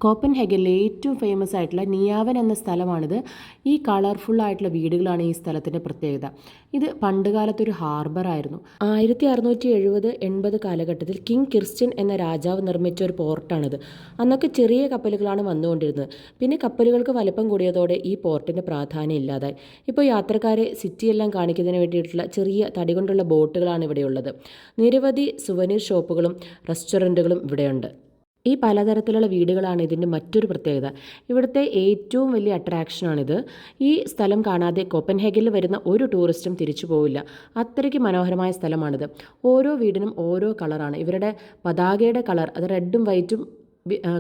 കോപ്പൻഹേഗനിലെ ഏറ്റവും ഫേമസ് ആയിട്ടുള്ള നിയാവൻ എന്ന സ്ഥലമാണിത്. ഈ കളർഫുള്ളായിട്ടുള്ള വീടുകളാണ് ഈ സ്ഥലത്തിൻ്റെ പ്രത്യേകത. ഇത് പണ്ടുകാലത്തൊരു ഹാർബറായിരുന്നു. 1670-80 കാലഘട്ടത്തിൽ കിങ് കിർസ്റ്റ്യൻ എന്ന രാജാവ് നിർമ്മിച്ച ഒരു പോർട്ടാണിത്. അന്നൊക്കെ ചെറിയ കപ്പലുകളാണ് വന്നുകൊണ്ടിരുന്നത്. പിന്നെ കപ്പലുകൾക്ക് വലിപ്പം കൂടിയതോടെ ഈ പോർട്ടിൻ്റെ പ്രാധാന്യം ഇല്ലാതായി. ഇപ്പോൾ യാത്രക്കാരെ സിറ്റിയെല്ലാം കാണിക്കുന്നതിന് വേണ്ടിയിട്ടുള്ള ചെറിയ തടി കൊണ്ടുള്ള ബോട്ടുകളാണ് ഇവിടെയുള്ളത്. നിരവധി സുവനീർ ഷോപ്പുകളും റെസ്റ്റോറൻറ്റുകളും ഇവിടെയുണ്ട്. ഈ പലതരത്തിലുള്ള വീടുകളാണ് ഇതിൻ്റെ മറ്റൊരു പ്രത്യേകത. ഇവിടുത്തെ ഏറ്റവും വലിയ അട്രാക്ഷനാണിത്. ഈ സ്ഥലം കാണാതെ കോപ്പൻഹേഗനിൽ വരുന്ന ഒരു ടൂറിസ്റ്റും തിരിച്ചു പോവില്ല. അത്രയ്ക്ക് മനോഹരമായ സ്ഥലമാണിത്. ഓരോ വീടിനും ഓരോ കളറാണ്. ഇവരുടെ പതാകയുടെ കളർ അത് റെഡും വൈറ്റും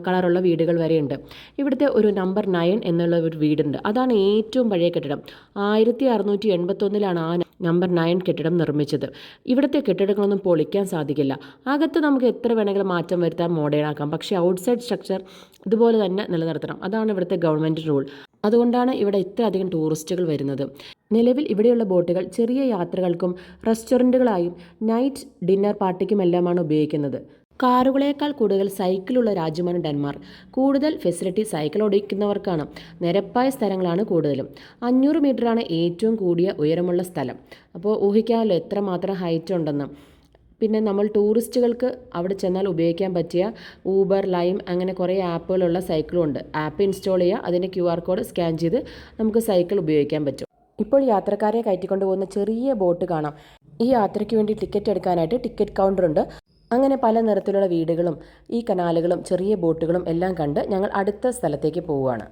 കളറുള്ള വീടുകൾ വരെയുണ്ട്. ഇവിടുത്തെ ഒരു നമ്പർ 9 എന്നുള്ള ഒരു വീടുണ്ട്. അതാണ് ഏറ്റവും പഴയ കെട്ടിടം. 1681 ആ നമ്പർ 9 കെട്ടിടം നിർമ്മിച്ചത്. ഇവിടുത്തെ കെട്ടിടങ്ങളൊന്നും പൊളിക്കാൻ സാധിക്കില്ല. അകത്ത് നമുക്ക് എത്ര വേണമെങ്കിലും മാറ്റം വരുത്താൻ മോഡേൺ ആക്കാം. പക്ഷേ ഔട്ട്സൈഡ് സ്ട്രക്ചർ ഇതുപോലെ തന്നെ നിലനിർത്തണം. അതാണ് ഇവിടുത്തെ ഗവൺമെൻറ് റൂൾ. അതുകൊണ്ടാണ് ഇവിടെ ഇത്ര അധികം ടൂറിസ്റ്റുകൾ വരുന്നത്. നിലവിൽ ഇവിടെയുള്ള ബോട്ടുകൾ ചെറിയ യാത്രകൾക്കും റെസ്റ്റോറൻറ്റുകളായും നൈറ്റ് ഡിന്നർ പാർട്ടിക്കുമെല്ലാമാണ് ഉപയോഗിക്കുന്നത്. കാറുകളേക്കാൾ കൂടുതൽ സൈക്കിളുള്ള രാജ്യമാണ് ഡെൻമാർക്ക്. കൂടുതൽ ഫെസിലിറ്റി സൈക്കിൾ ഓടിക്കുന്നവർക്കാണ്. നിരപ്പായ സ്ഥലങ്ങളാണ് കൂടുതലും. 500 മീറ്ററാണ് ഏറ്റവും കൂടിയ ഉയരമുള്ള സ്ഥലം. അപ്പോൾ ഊഹിക്കാമല്ലോ എത്രമാത്രം ഹൈറ്റ് ഉണ്ടെന്ന്. പിന്നെ നമ്മൾ ടൂറിസ്റ്റുകൾക്ക് അവിടെ ചെന്നാൽ ഉപയോഗിക്കാൻ പറ്റിയ ഊബർ, ലൈം അങ്ങനെ കുറേ ആപ്പുകളുള്ള സൈക്കിളും ഉണ്ട്. ആപ്പ് ഇൻസ്റ്റാൾ ചെയ്യുക, അതിൻ്റെ QR കോഡ് സ്കാൻ ചെയ്ത് നമുക്ക് സൈക്കിൾ ഉപയോഗിക്കാൻ പറ്റും. ഇപ്പോൾ യാത്രക്കാരെ കയറ്റിക്കൊണ്ടു പോകുന്ന ചെറിയ ബോട്ട് കാണാം. ഈ യാത്രയ്ക്ക് വേണ്ടി ടിക്കറ്റ് എടുക്കാനായിട്ട് ടിക്കറ്റ് കൗണ്ടറുണ്ട്. അങ്ങനെ പല നിറത്തിലുള്ള വീടുകളും ഈ കനാലുകളും ചെറിയ ബോട്ടുകളും എല്ലാം കണ്ട് ഞങ്ങൾ അടുത്ത സ്ഥലത്തേക്ക് പോവുകയാണ്.